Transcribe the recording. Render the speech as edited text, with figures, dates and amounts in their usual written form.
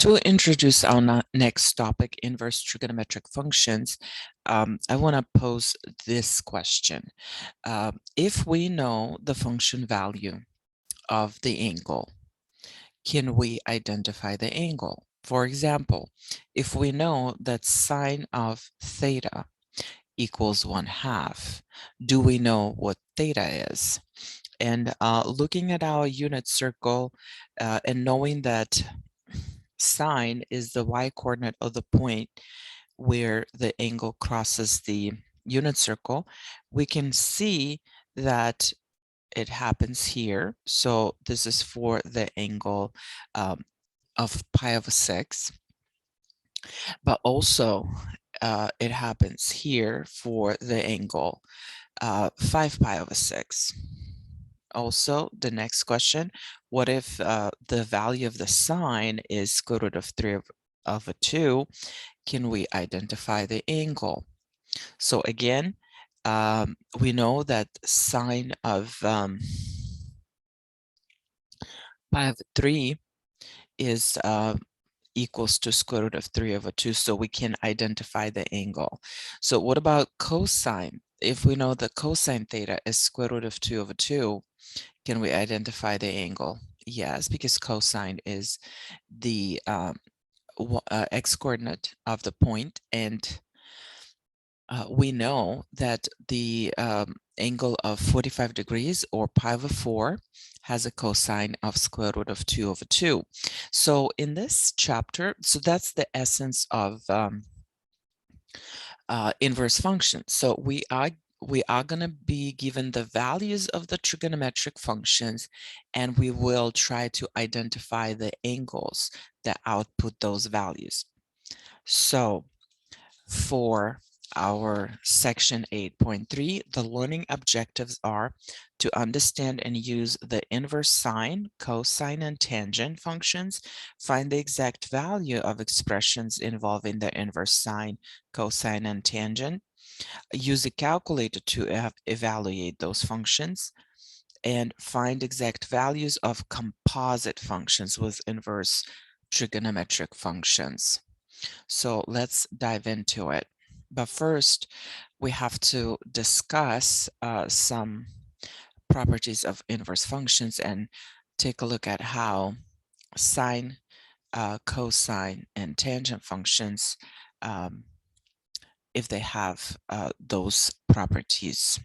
To introduce our next topic, inverse trigonometric functions, I want to pose this question. If we know the function value of the angle, can we identify the angle? For example, if we know that sine of theta equals 1/2, do we know what theta is? And looking at our unit circle and knowing that sine is the y-coordinate of the point where the angle crosses the unit circle, we can see that it happens here. So this is for the angle of pi over 6, but also it happens here for the angle 5 pi over 6. Also, the next question, what if the value of the sine is square root of 3 over 2? Can we identify the angle? So again, we know that sine of pi over 3 is equals to square root of 3 over 2, so we can identify the angle. So what about cosine? If we know that cosine theta is square root of 2 over 2, can we identify the angle? Yes, because cosine is the x-coordinate of the point, and we know that the angle of 45 degrees, or pi over 4, has a cosine of square root of 2 over 2. So in this chapter, so that's the essence of inverse functions. So we are going to be given the values of the trigonometric functions, and we will try to identify the angles that output those values. So for our section 8.3, the learning objectives are to understand and use the inverse sine, cosine, and tangent functions, find the exact value of expressions involving the inverse sine, cosine, and tangent, use a calculator to evaluate those functions, and find exact values of composite functions with inverse trigonometric functions. So let's dive into it. But first, we have to discuss some properties of inverse functions and take a look at how sine, cosine, and tangent functions, if they have those properties.